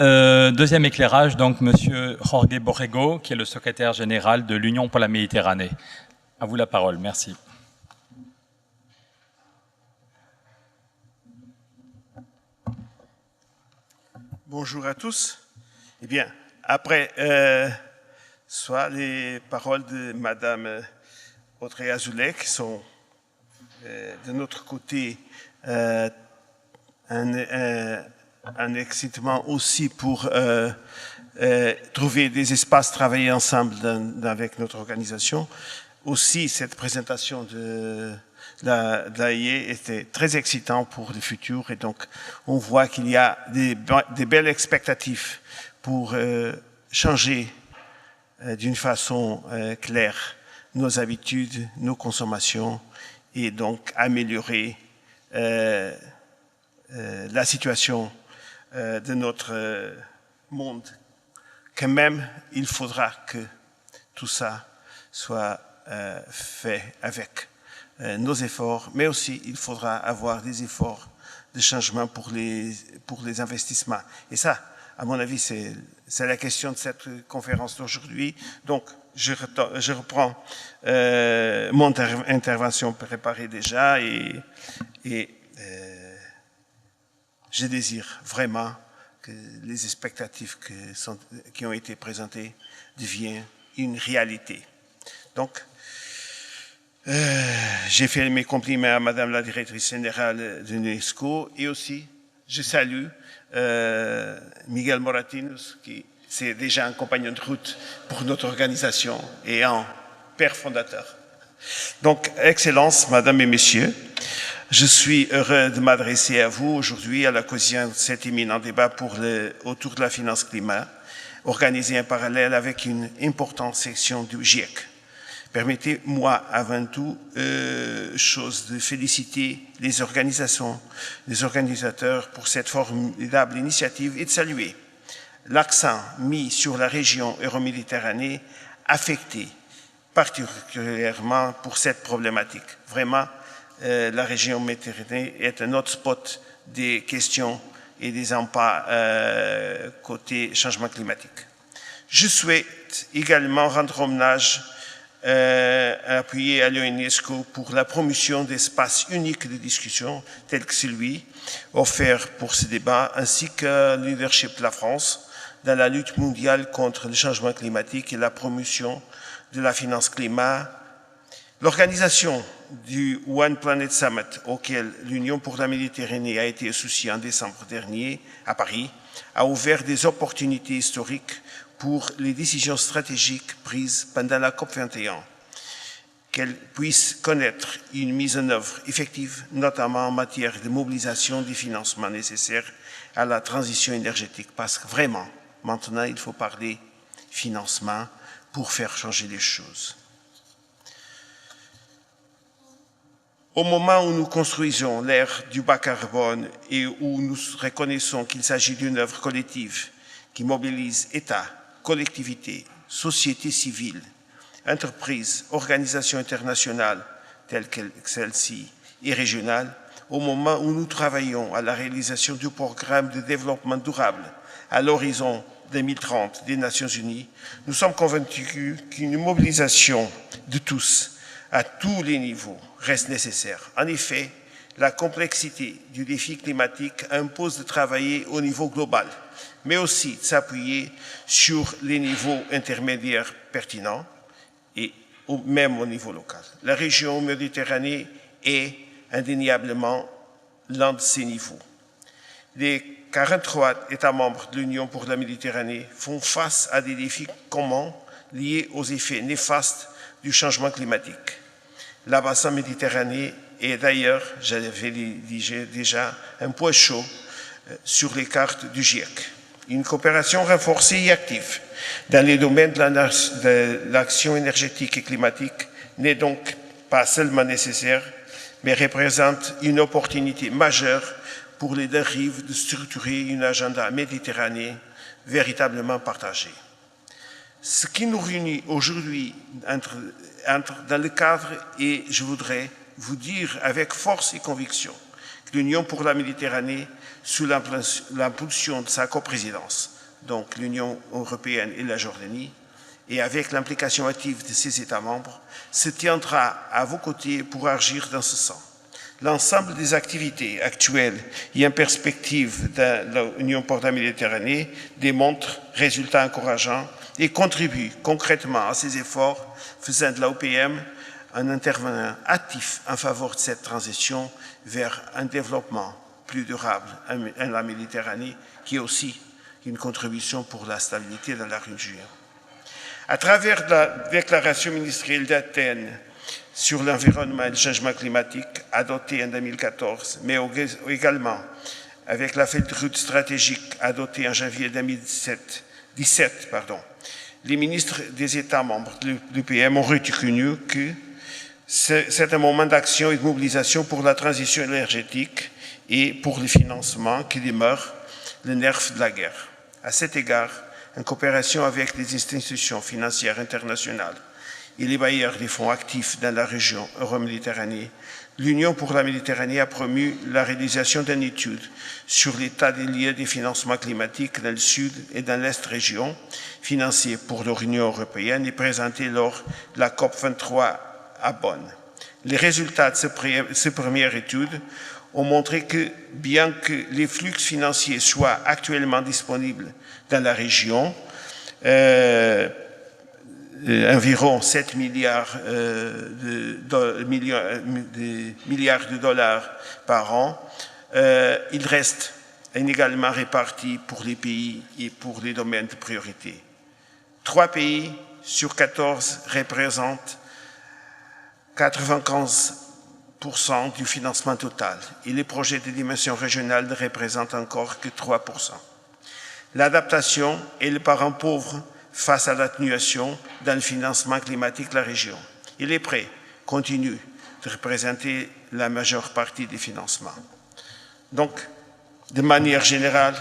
Deuxième éclairage, donc Monsieur Jorge Borrego, qui est le secrétaire général de l'Union pour la Méditerranée. À vous la parole, merci. Bonjour à tous. Eh bien, après soit les paroles de Madame Audrey Azoulay, qui sont de notre côté un excitement aussi pour trouver des espaces, travailler ensemble avec notre organisation. Aussi, cette présentation de l'AIE était très excitant pour le futur et donc on voit qu'il y a des belles expectatives pour changer d'une façon claire nos habitudes, nos consommations et donc améliorer la situation de notre monde. Quand même, il faudra que tout ça soit fait avec nos efforts, mais aussi il faudra avoir des efforts de changement pour les investissements. Et ça, à mon avis, c'est la question de cette conférence d'aujourd'hui. Donc, je reprends mon intervention préparée déjà et je désire vraiment que les expectatives qui ont été présentées deviennent une réalité. Donc, j'ai fait mes compliments à Madame la directrice générale de l'UNESCO et aussi, je salue Miguel Moratinos, qui c'est déjà un compagnon de route pour notre organisation et un père fondateur. Donc, Excellences, Madame et Messieurs, je suis heureux de m'adresser à vous aujourd'hui à l'occasion de cet éminent débat autour de la finance climat, organisé en parallèle avec une importante section du GIEC. Permettez-moi avant tout de féliciter les organisateurs pour cette formidable initiative et de saluer l'accent mis sur la région Euroméditerranée affectée particulièrement pour cette problématique. Vraiment, la région Méditerranée est un hotspot des questions et des impacts côté changement climatique. Je souhaite également rendre hommage appuyé à l'UNESCO pour la promotion d'espaces uniques de discussion tels que celui offert pour ce débat, ainsi que le leadership de la France dans la lutte mondiale contre le changement climatique et la promotion de la finance climat. L'organisation du One Planet Summit, auquel l'Union pour la Méditerranée a été associée en décembre dernier à Paris, a ouvert des opportunités historiques pour les décisions stratégiques prises pendant la COP21, qu'elles puissent connaître une mise en œuvre effective, notamment en matière de mobilisation des financements nécessaires à la transition énergétique. Parce que vraiment, maintenant, il faut parler financement pour faire changer les choses. Au moment où nous construisons l'ère du bas carbone et où nous reconnaissons qu'il s'agit d'une œuvre collective qui mobilise États, collectivités, sociétés civiles, entreprises, organisations internationales telles que celles-ci et régionales, au moment où nous travaillons à la réalisation du programme de développement durable à l'horizon 2030 des Nations Unies, nous sommes convaincus qu'une mobilisation de tous, à tous les niveaux, reste nécessaire. En effet, la complexité du défi climatique impose de travailler au niveau global, mais aussi de s'appuyer sur les niveaux intermédiaires pertinents et même au niveau local. La région Méditerranée est indéniablement l'un de ces niveaux. Les 43 États membres de l'Union pour la Méditerranée font face à des défis communs liés aux effets néfastes du changement climatique. La bassin méditerranée est d'ailleurs, j'avais dit déjà, un point chaud sur les cartes du GIEC. Une coopération renforcée et active dans les domaines de l'action énergétique et climatique n'est donc pas seulement nécessaire, mais représente une opportunité majeure pour les deux rives de structurer une agenda méditerranéen véritablement partagée. Ce qui nous réunit aujourd'hui entre dans le cadre, et je voudrais vous dire avec force et conviction l'Union pour la Méditerranée, sous l'impulsion de sa coprésidence, donc l'Union européenne et la Jordanie, et avec l'implication active de ses États membres, se tiendra à vos côtés pour agir dans ce sens. L'ensemble des activités actuelles et en perspective de l'Union pour la Méditerranée démontrent résultats encourageants et contribuent concrètement à ces efforts, faisant de l'OPM un intervenant actif en faveur de cette transition vers un développement plus durable en la Méditerranée, qui est aussi une contribution pour la stabilité dans la région. À travers la déclaration ministérielle d'Athènes sur l'environnement et le changement climatique adoptée en 2014, mais également avec la feuille de route stratégique adoptée en janvier 2017, les ministres des États membres de l'UPM ont reconnu que c'est un moment d'action et de mobilisation pour la transition énergétique et pour le financement qui demeure le nerf de la guerre. À cet égard, en coopération avec les institutions financières internationales et les bailleurs des fonds actifs dans la région Euroméditerranée, l'Union pour la Méditerranée a promu la réalisation d'une étude sur l'état des lieux des financements climatiques dans le sud et dans l'est région, financée pour l'Union européenne et présentée lors de la COP23 à Bonn. Les résultats de cette première étude ont montré que, bien que les flux financiers soient actuellement disponibles dans la région, environ 7 milliards de dollars par an, il reste inégalement réparti pour les pays et pour les domaines de priorité. 3 pays sur 14 représentent 95% du financement total et les projets de dimension régionale ne représentent encore que 3%. L'adaptation est le parent pauvre face à l'atténuation dans le financement climatique de la région. Et les prêts continuent de représenter la majeure partie des financements. Donc, de manière générale,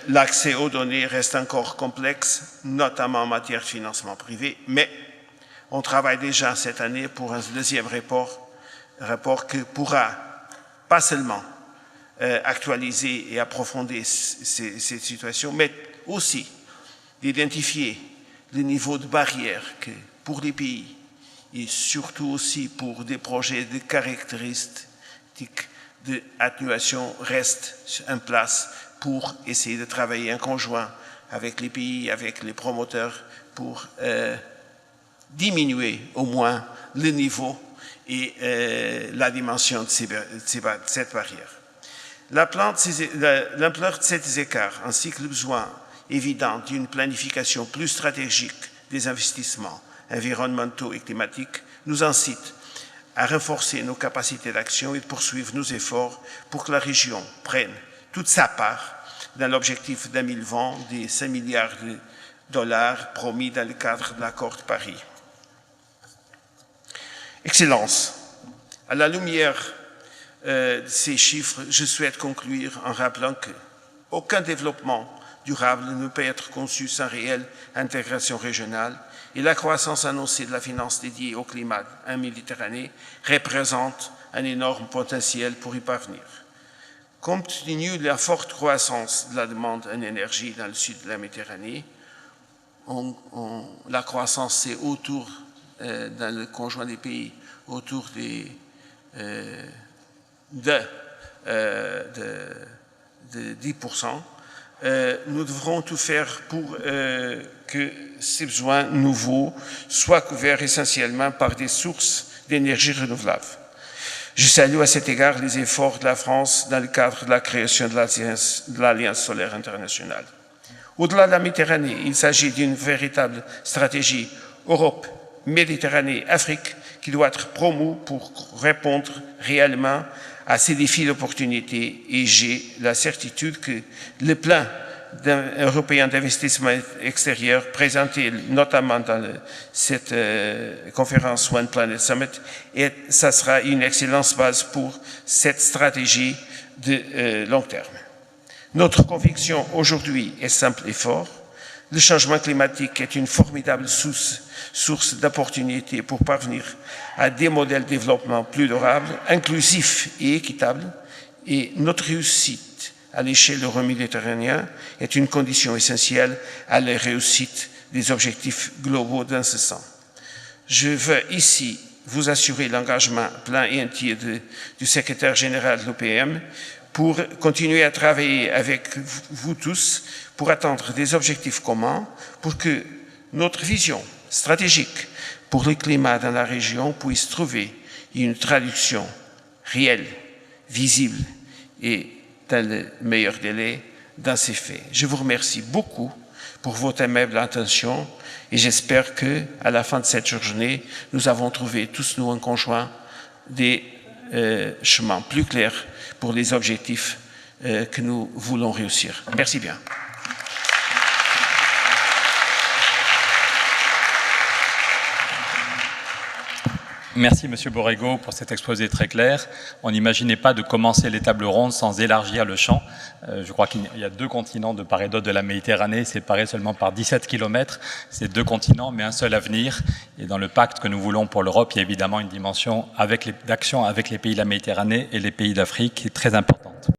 l'accès aux données reste encore complexe, notamment en matière de financement privé, mais on travaille déjà cette année pour un deuxième rapport qui pourra pas seulement actualiser et approfondir cette situation, mais aussi d'identifier le niveau de barrière que pour les pays et surtout aussi pour des projets de caractéristiques d'atténuation restent en place pour essayer de travailler en conjoint avec les pays, avec les promoteurs pour diminuer au moins le niveau et la dimension de cette barrière. L'ampleur de ces écarts ainsi que le besoin évident d'une planification plus stratégique des investissements environnementaux et climatiques nous incite à renforcer nos capacités d'action et de poursuivre nos efforts pour que la région prenne toute sa part dans l'objectif 2020 des 5 milliards de dollars promis dans le cadre de l'accord de Paris. Excellences, à la lumière de ces chiffres, je souhaite conclure en rappelant qu'aucun développement durable ne peut être conçu sans réelle intégration régionale et la croissance annoncée de la finance dédiée au climat en Méditerranée représente un énorme potentiel pour y parvenir. Compte tenu de la forte croissance de la demande en énergie dans le sud de la Méditerranée, la croissance c'est autour, dans le conjoint des pays, autour des de 10%. Nous devrons tout faire pour que ces besoins nouveaux soient couverts essentiellement par des sources d'énergie renouvelables. Je salue à cet égard les efforts de la France dans le cadre de la création de l'Alliance solaire internationale. Au-delà de la Méditerranée, il s'agit d'une véritable stratégie Europe, Méditerranée, Afrique qui doit être promue pour répondre réellement à ces défis d'opportunité et j'ai la certitude que le plan européen d'investissement extérieur présenté notamment dans cette conférence One Planet Summit, et ça sera une excellente base pour cette stratégie de long terme. Notre conviction aujourd'hui est simple et forte. Le changement climatique est une formidable source d'opportunités pour parvenir à des modèles de développement plus durables, inclusifs et équitables, et notre réussite à l'échelle euro-méditerranéenne est une condition essentielle à la réussite des objectifs globaux dans ce sens. Je veux ici vous assurer l'engagement plein et entier du secrétaire général de l'OPM pour continuer à travailler avec vous tous pour atteindre des objectifs communs, pour que notre vision stratégique pour le climat dans la région puisse trouver une traduction réelle, visible et dans le meilleur délai dans ces faits. Je vous remercie beaucoup pour votre aimable attention et j'espère qu'à la fin de cette journée, nous avons trouvé tous nous en conjoint des chemins plus clairs pour les objectifs que nous voulons réussir. Merci bien. Merci, Monsieur Borrego, pour cet exposé très clair. On n'imaginait pas de commencer les tables rondes sans élargir le champ. Je crois qu'il y a 2 continents de part et d'autre de la Méditerranée, séparés seulement par 17 km. C'est 2 continents, mais un seul avenir. Et dans le pacte que nous voulons pour l'Europe, il y a évidemment une dimension d'action avec les pays de la Méditerranée et les pays d'Afrique qui est très importante.